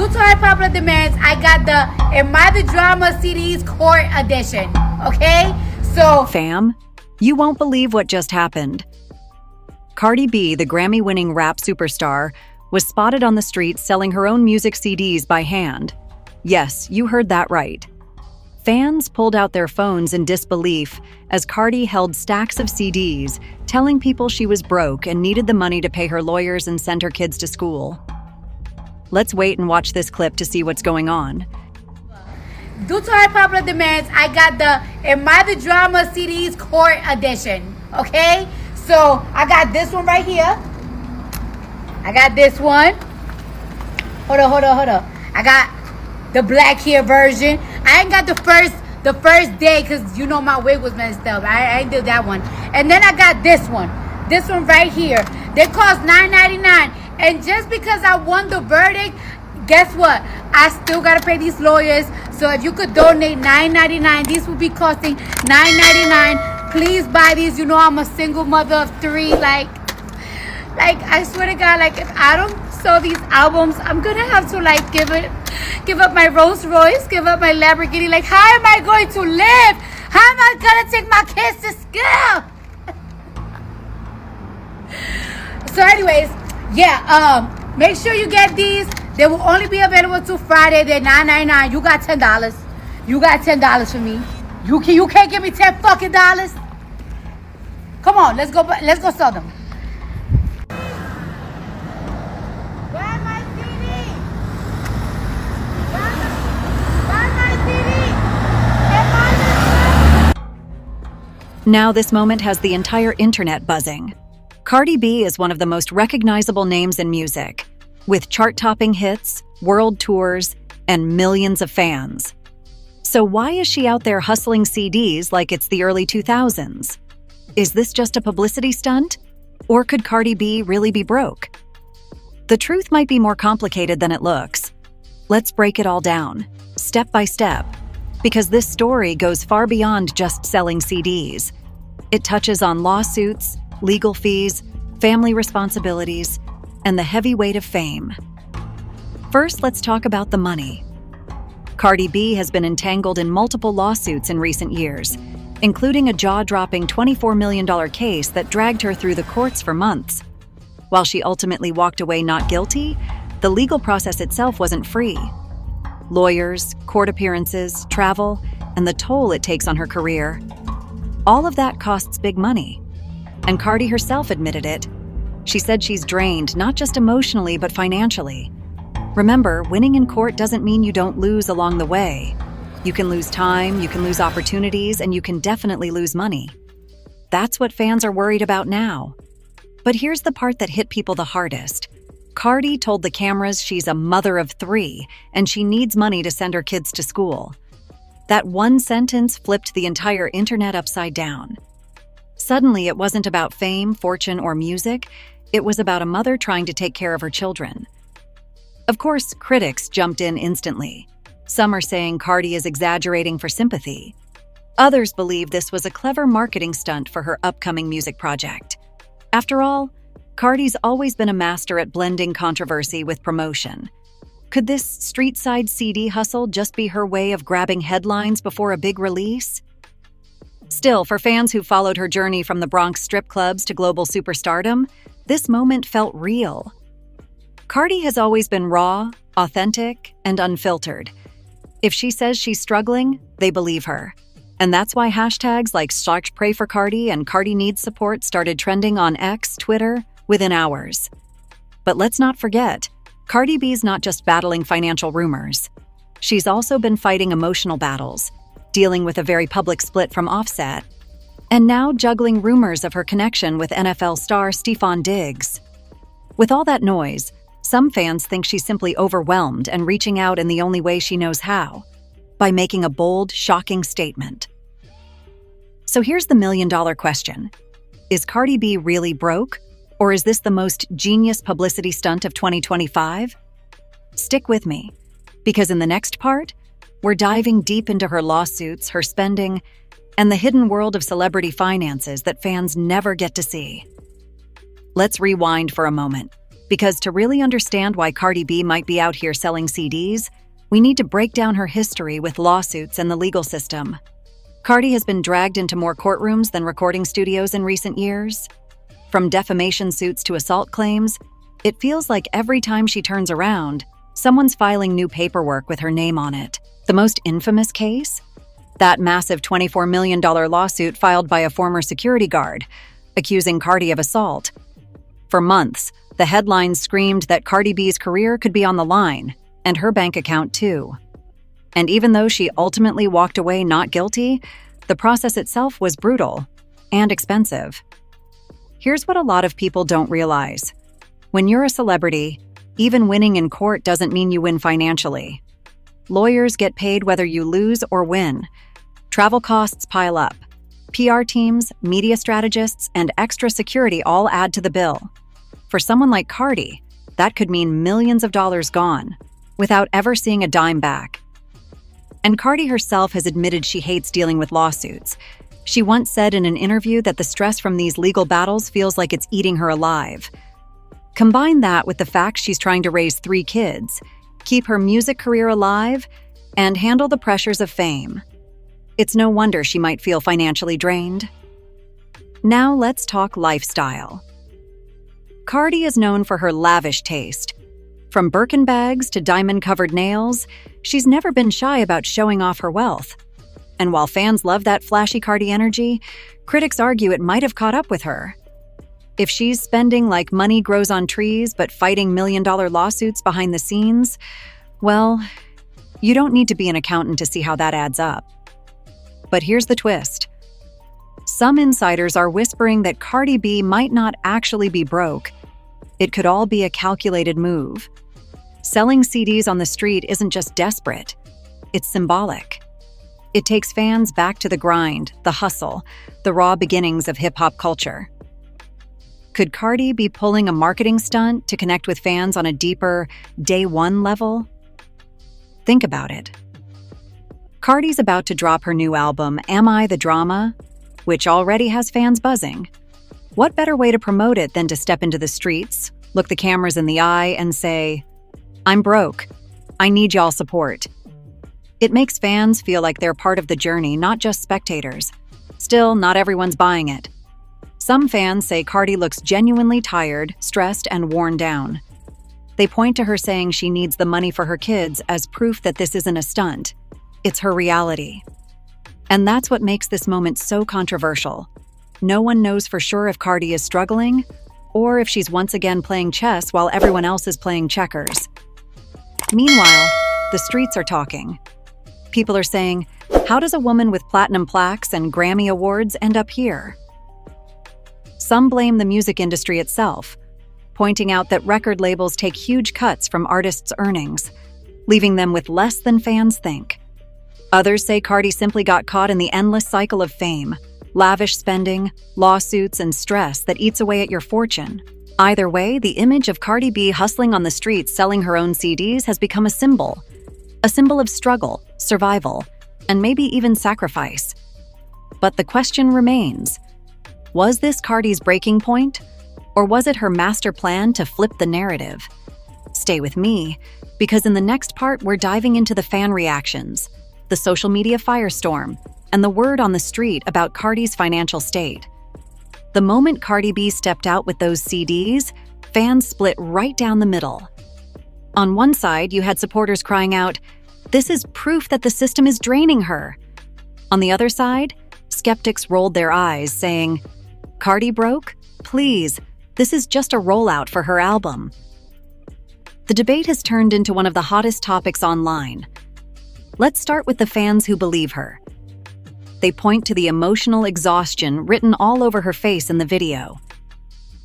Due to our popular demands, I got the Am I the Drama CDs Court Edition. Okay? So, fam, you won't believe what just happened. Cardi B, the Grammy-winning rap superstar, was spotted on the streets selling her own music CDs by hand. Yes, you heard that right. Fans pulled out their phones in disbelief as Cardi held stacks of CDs, telling people she was broke and needed the money to pay her lawyers and send her kids to school. Let's wait and watch this clip to see what's going on. Due to our popular demands, I got the Am I the Drama CDs Court Edition. Okay? So, I got this one right here. I got this one. Hold on. I got the black hair version. I ain't got the first day because you know my wig was messed up. I ain't did that one. And then I got this one. This one right here. They cost $9.99. And just because I won the verdict, guess what? I still gotta pay these lawyers. So if you could donate $9.99, these will be costing $9.99. Please buy these. You know I'm a single mother of 3. Like I swear to God, like if I don't sell these albums, I'm gonna have to like give up my Rolls Royce, give up my Lamborghini. Like how am I going to live? How am I gonna take my kids to school? So anyways, yeah, make sure you get these. They will only be available till Friday. They're $9.99. You got $10. You got $10 for me. You can't give me $10 fucking dollars. Come on, let's go sell them. Buy my CD. Buy my CD. Now this moment has the entire internet buzzing. Cardi B is one of the most recognizable names in music, with chart-topping hits, world tours, and millions of fans. So why is she out there hustling CDs like it's the early 2000s? Is this just a publicity stunt? Or could Cardi B really be broke? The truth might be more complicated than it looks. Let's break it all down, step by step, because this story goes far beyond just selling CDs. It touches on lawsuits, legal fees, family responsibilities, and the heavy weight of fame. First, let's talk about the money. Cardi B has been entangled in multiple lawsuits in recent years, including a jaw-dropping $24 million case that dragged her through the courts for months. While she ultimately walked away not guilty, the legal process itself wasn't free. Lawyers, court appearances, travel, and the toll it takes on her career. All of that costs big money. And Cardi herself admitted it. She said she's drained, not just emotionally, but financially. Remember, winning in court doesn't mean you don't lose along the way. You can lose time, you can lose opportunities, and you can definitely lose money. That's what fans are worried about now. But here's the part that hit people the hardest. Cardi told the cameras she's a mother of 3, and she needs money to send her kids to school. That one sentence flipped the entire internet upside down. Suddenly, it wasn't about fame, fortune, or music. It was about a mother trying to take care of her children. Of course, critics jumped in instantly. Some are saying Cardi is exaggerating for sympathy. Others believe this was a clever marketing stunt for her upcoming music project. After all, Cardi's always been a master at blending controversy with promotion. Could this street-side CD hustle just be her way of grabbing headlines before a big release? Still, for fans who followed her journey from the Bronx strip clubs to global superstardom, this moment felt real. Cardi has always been raw, authentic, and unfiltered. If she says she's struggling, they believe her. And that's why hashtags like Sharks Pray for Cardi and Cardi Needs Support started trending on X, Twitter, within hours. But let's not forget, Cardi B's not just battling financial rumors. She's also been fighting emotional battles, dealing with a very public split from Offset, and now juggling rumors of her connection with NFL star Stefon Diggs. With all that noise, some fans think she's simply overwhelmed and reaching out in the only way she knows how, by making a bold, shocking statement. So here's the million-dollar question. Is Cardi B really broke, or is this the most genius publicity stunt of 2025? Stick with me, because in the next part, we're diving deep into her lawsuits, her spending, and the hidden world of celebrity finances that fans never get to see. Let's rewind for a moment. Because to really understand why Cardi B might be out here selling CDs, we need to break down her history with lawsuits and the legal system. Cardi has been dragged into more courtrooms than recording studios in recent years. From defamation suits to assault claims, it feels like every time she turns around, someone's filing new paperwork with her name on it. The most infamous case? That massive $24 million lawsuit filed by a former security guard, accusing Cardi of assault. For months, the headlines screamed that Cardi B's career could be on the line, and her bank account too. And even though she ultimately walked away not guilty, the process itself was brutal and expensive. Here's what a lot of people don't realize. When you're a celebrity, even winning in court doesn't mean you win financially. Lawyers get paid whether you lose or win. Travel costs pile up. PR teams, media strategists, and extra security all add to the bill. For someone like Cardi, that could mean millions of dollars gone, without ever seeing a dime back. And Cardi herself has admitted she hates dealing with lawsuits. She once said in an interview that the stress from these legal battles feels like it's eating her alive. Combine that with the fact she's trying to raise 3 kids, keep her music career alive, and handle the pressures of fame. It's no wonder she might feel financially drained. Now let's talk lifestyle. Cardi is known for her lavish taste. From Birkin bags to diamond-covered nails, she's never been shy about showing off her wealth. And while fans love that flashy Cardi energy, critics argue it might have caught up with her. If she's spending like money grows on trees but fighting million-dollar lawsuits behind the scenes, well, you don't need to be an accountant to see how that adds up. But here's the twist. Some insiders are whispering that Cardi B might not actually be broke. It could all be a calculated move. Selling CDs on the street isn't just desperate, it's symbolic. It takes fans back to the grind, the hustle, the raw beginnings of hip-hop culture. Could Cardi be pulling a marketing stunt to connect with fans on a deeper, day one level? Think about it. Cardi's about to drop her new album, Am I the Drama?, which already has fans buzzing. What better way to promote it than to step into the streets, look the cameras in the eye, and say, "I'm broke. I need y'all support." It makes fans feel like they're part of the journey, not just spectators. Still, not everyone's buying it. Some fans say Cardi looks genuinely tired, stressed, and worn down. They point to her saying she needs the money for her kids as proof that this isn't a stunt. It's her reality. And that's what makes this moment so controversial. No one knows for sure if Cardi is struggling or if she's once again playing chess while everyone else is playing checkers. Meanwhile, the streets are talking. People are saying, how does a woman with platinum plaques and Grammy awards end up here? Some blame the music industry itself, pointing out that record labels take huge cuts from artists' earnings, leaving them with less than fans think. Others say Cardi simply got caught in the endless cycle of fame, lavish spending, lawsuits, and stress that eats away at your fortune. Either way, the image of Cardi B hustling on the streets selling her own CDs has become a symbol of struggle, survival, and maybe even sacrifice. But the question remains, was this Cardi's breaking point, or was it her master plan to flip the narrative? Stay with me, because in the next part we're diving into the fan reactions, the social media firestorm, and the word on the street about Cardi's financial state. The moment Cardi B stepped out with those CDs, fans split right down the middle. On one side, you had supporters crying out, "This is proof that the system is draining her." On the other side, skeptics rolled their eyes, saying, "Cardi broke? Please, this is just a rollout for her album." The debate has turned into one of the hottest topics online. Let's start with the fans who believe her. They point to the emotional exhaustion written all over her face in the video.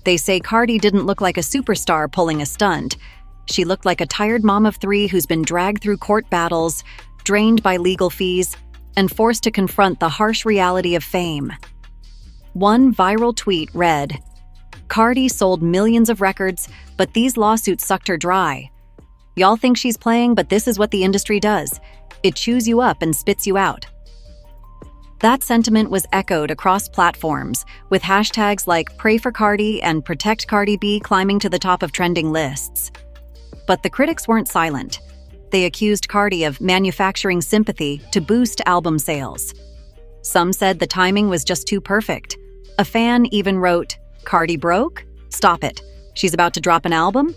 They say Cardi didn't look like a superstar pulling a stunt. She looked like a tired mom of 3 who's been dragged through court battles, drained by legal fees, and forced to confront the harsh reality of fame. One viral tweet read, "Cardi sold millions of records, but these lawsuits sucked her dry. Y'all think she's playing, but this is what the industry does. It chews you up and spits you out." That sentiment was echoed across platforms, with hashtags like Pray for Cardi and Protect Cardi B climbing to the top of trending lists. But the critics weren't silent. They accused Cardi of manufacturing sympathy to boost album sales. Some said the timing was just too perfect. A fan even wrote, "Cardi broke? Stop it. She's about to drop an album?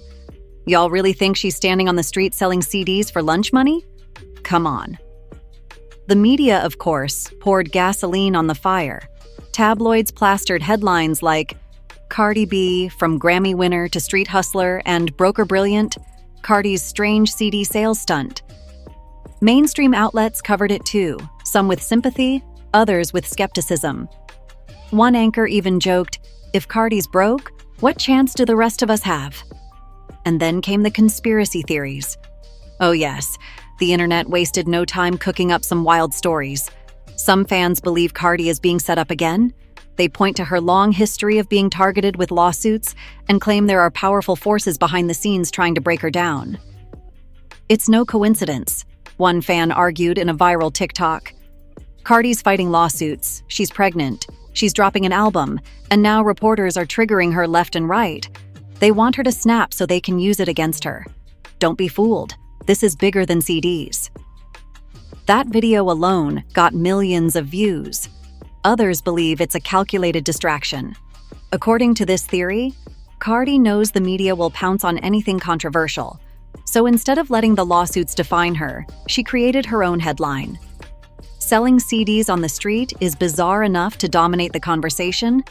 Y'all really think she's standing on the street selling CDs for lunch money? Come on." The media, of course, poured gasoline on the fire. Tabloids plastered headlines like, "Cardi B, from Grammy winner to street hustler and broker brilliant, Cardi's strange CD sales stunt." Mainstream outlets covered it too, some with sympathy, others with skepticism. One anchor even joked, "If Cardi's broke, what chance do the rest of us have?" And then came the conspiracy theories. Oh yes, the internet wasted no time cooking up some wild stories. Some fans believe Cardi is being set up again. They point to her long history of being targeted with lawsuits and claim there are powerful forces behind the scenes trying to break her down. "It's no coincidence," one fan argued in a viral TikTok. "Cardi's fighting lawsuits, she's pregnant, she's dropping an album, and now reporters are triggering her left and right. They want her to snap so they can use it against her. Don't be fooled. This is bigger than CDs." That video alone got millions of views. Others believe it's a calculated distraction. According to this theory, Cardi knows the media will pounce on anything controversial. So instead of letting the lawsuits define her, she created her own headline. Selling CDs on the street is bizarre enough to dominate the conversation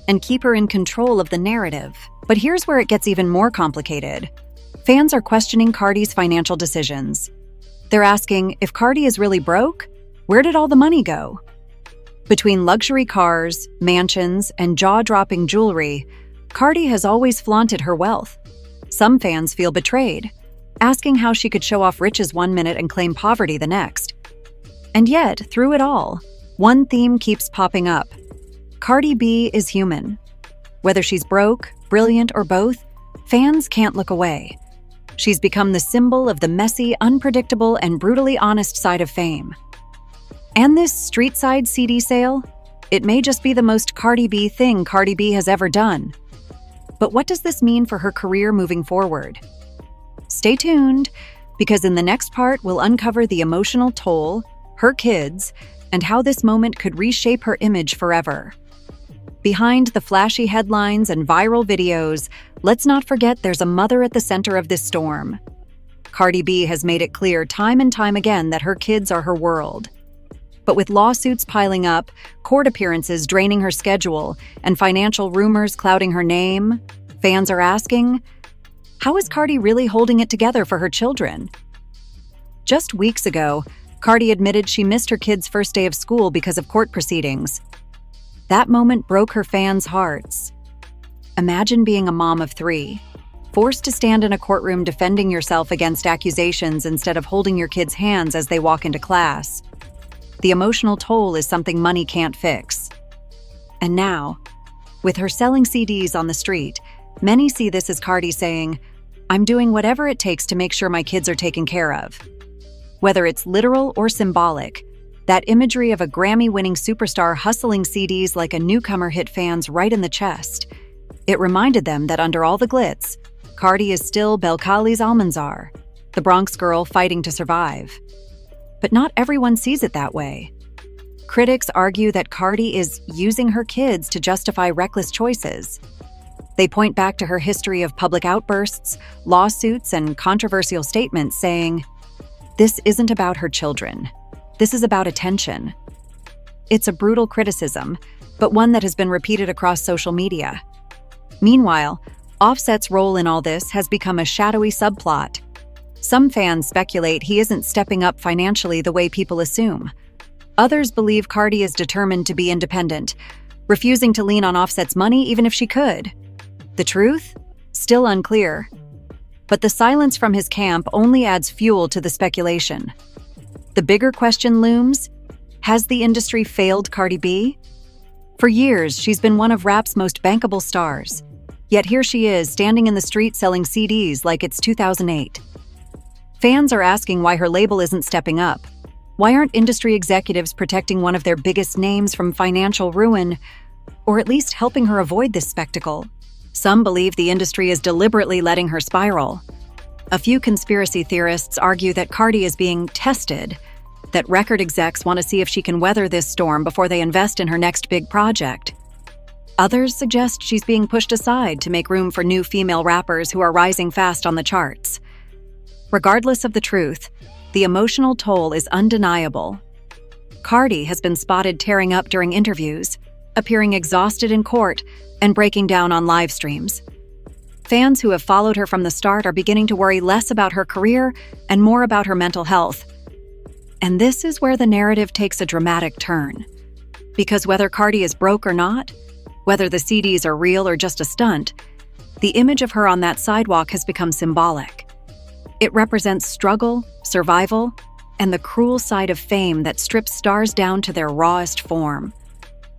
and keep her in control of the narrative. But here's where it gets even more complicated. Fans are questioning Cardi's financial decisions. They're asking, if Cardi is really broke, where did all the money go? Between luxury cars, mansions, and jaw-dropping jewelry, Cardi has always flaunted her wealth. Some fans feel betrayed, asking how she could show off riches one minute and claim poverty the next. And yet, through it all, one theme keeps popping up. Cardi B is human. Whether she's broke, brilliant, or both, fans can't look away. She's become the symbol of the messy, unpredictable, and brutally honest side of fame. And this street-side CD sale? It may just be the most Cardi B thing Cardi B has ever done. But what does this mean for her career moving forward? Stay tuned, because in the next part, we'll uncover the emotional toll, her kids, and how this moment could reshape her image forever. Behind the flashy headlines and viral videos, let's not forget there's a mother at the center of this storm. Cardi B has made it clear time and time again that her kids are her world. But with lawsuits piling up, court appearances draining her schedule, and financial rumors clouding her name, fans are asking, how is Cardi really holding it together for her children? Just weeks ago, Cardi admitted she missed her kids' first day of school because of court proceedings. That moment broke her fans' hearts. Imagine being a mom of 3, forced to stand in a courtroom defending yourself against accusations instead of holding your kids' hands as they walk into class. The emotional toll is something money can't fix. And now, with her selling CDs on the street, many see this as Cardi saying, "I'm doing whatever it takes to make sure my kids are taken care of." Whether it's literal or symbolic, that imagery of a Grammy-winning superstar hustling CDs like a newcomer hit fans right in the chest. It reminded them that under all the glitz, Cardi is still Belcali's Almanzar, the Bronx girl fighting to survive. But not everyone sees it that way. Critics argue that Cardi is using her kids to justify reckless choices. They point back to her history of public outbursts, lawsuits, and controversial statements saying, "This isn't about her children. This is about attention." It's a brutal criticism, but one that has been repeated across social media. Meanwhile, Offset's role in all this has become a shadowy subplot. Some fans speculate he isn't stepping up financially the way people assume. Others believe Cardi is determined to be independent, refusing to lean on Offset's money even if she could. The truth? Still unclear. But the silence from his camp only adds fuel to the speculation. The bigger question looms: has the industry failed Cardi B? For years, she's been one of rap's most bankable stars. Yet here she is, standing in the street selling CDs like it's 2008. Fans are asking why her label isn't stepping up. Why aren't industry executives protecting one of their biggest names from financial ruin, or at least helping her avoid this spectacle? Some believe the industry is deliberately letting her spiral. A few conspiracy theorists argue that Cardi is being tested, that record execs want to see if she can weather this storm before they invest in her next big project. Others suggest she's being pushed aside to make room for new female rappers who are rising fast on the charts. Regardless of the truth, the emotional toll is undeniable. Cardi has been spotted tearing up during interviews, appearing exhausted in court, and breaking down on live streams. Fans who have followed her from the start are beginning to worry less about her career and more about her mental health. And this is where the narrative takes a dramatic turn. Because whether Cardi is broke or not, whether the CDs are real or just a stunt, the image of her on that sidewalk has become symbolic. It represents struggle, survival, and the cruel side of fame that strips stars down to their rawest form.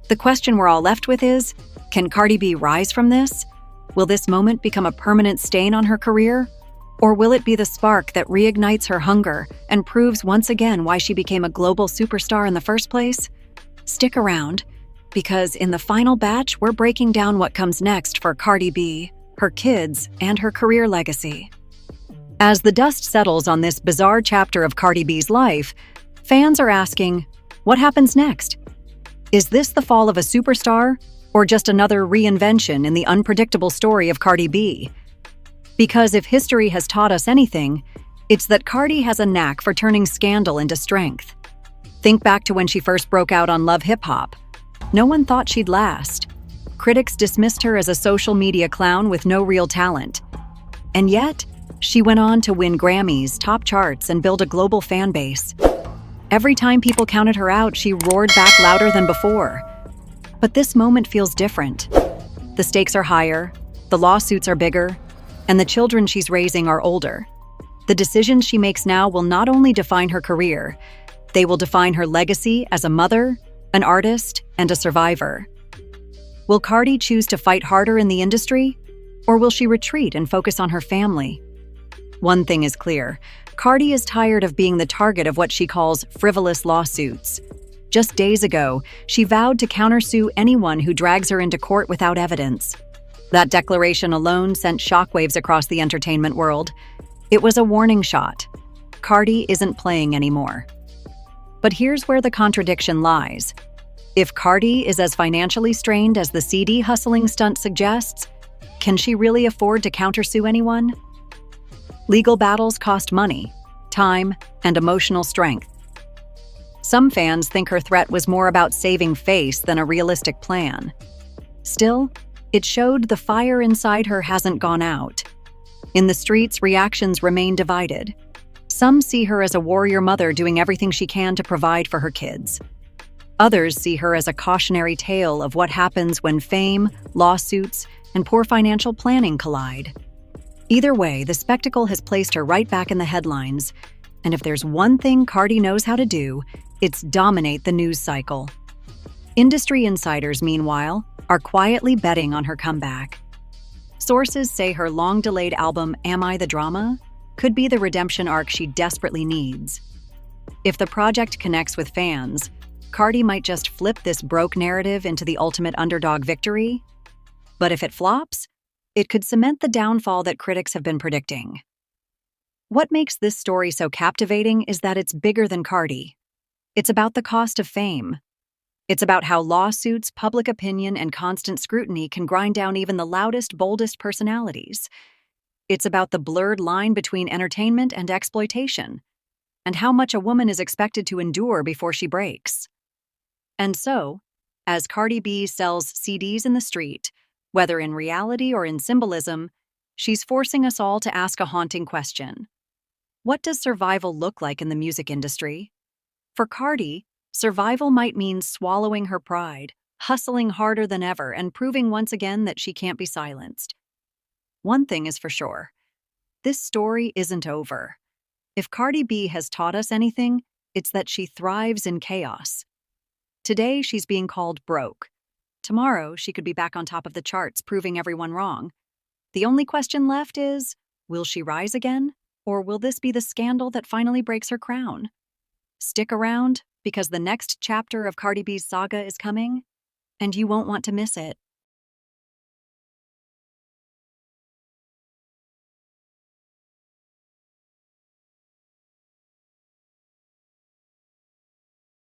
The question we're all left with is, can Cardi B rise from this? Will this moment become a permanent stain on her career? Or will it be the spark that reignites her hunger and proves once again why she became a global superstar in the first place? Stick around, because in the final batch, we're breaking down what comes next for Cardi B, her kids, and her career legacy. As the dust settles on this bizarre chapter of Cardi B's life, fans are asking, what happens next? Is this the fall of a superstar, or just another reinvention in the unpredictable story of Cardi B? Because if history has taught us anything, it's that Cardi has a knack for turning scandal into strength. Think back to when she first broke out on Love Hip Hop. No one thought she'd last. Critics dismissed her as a social media clown with no real talent. And yet, she went on to win Grammys, top charts, and build a global fan base. Every time people counted her out, she roared back louder than before. But this moment feels different. The stakes are higher, the lawsuits are bigger, and the children she's raising are older. The decisions she makes now will not only define her career, they will define her legacy as a mother, an artist, and a survivor. Will Cardi choose to fight harder in the industry, or will she retreat and focus on her family? One thing is clear, Cardi is tired of being the target of what she calls frivolous lawsuits. Just days ago, she vowed to countersue anyone who drags her into court without evidence. That declaration alone sent shockwaves across the entertainment world. It was a warning shot. Cardi isn't playing anymore. But here's where the contradiction lies. If Cardi is as financially strained as the CD hustling stunt suggests, can she really afford to countersue anyone? Legal battles cost money, time, and emotional strength. Some fans think her threat was more about saving face than a realistic plan. Still, it showed the fire inside her hasn't gone out. In the streets, reactions remain divided. Some see her as a warrior mother doing everything she can to provide for her kids. Others see her as a cautionary tale of what happens when fame, lawsuits, and poor financial planning collide. Either way, the spectacle has placed her right back in the headlines, and if there's one thing Cardi knows how to do, it's dominate the news cycle. Industry insiders, meanwhile, are quietly betting on her comeback. Sources say her long-delayed album, Am I the Drama?, could be the redemption arc she desperately needs. If the project connects with fans, Cardi might just flip this broke narrative into the ultimate underdog victory. But if it flops, it could cement the downfall that critics have been predicting. What makes this story so captivating is that it's bigger than Cardi. It's about the cost of fame. It's about how lawsuits, public opinion, and constant scrutiny can grind down even the loudest, boldest personalities. It's about the blurred line between entertainment and exploitation, and how much a woman is expected to endure before she breaks. And so, as Cardi B sells CDs in the street, whether in reality or in symbolism, she's forcing us all to ask a haunting question. What does survival look like in the music industry? For Cardi, survival might mean swallowing her pride, hustling harder than ever, and proving once again that she can't be silenced. One thing is for sure, this story isn't over. If Cardi B has taught us anything, it's that she thrives in chaos. Today, she's being called broke. Tomorrow, she could be back on top of the charts, proving everyone wrong. The only question left is, will she rise again? Or will this be the scandal that finally breaks her crown? Stick around because the next chapter of Cardi B's saga is coming, and you won't want to miss it.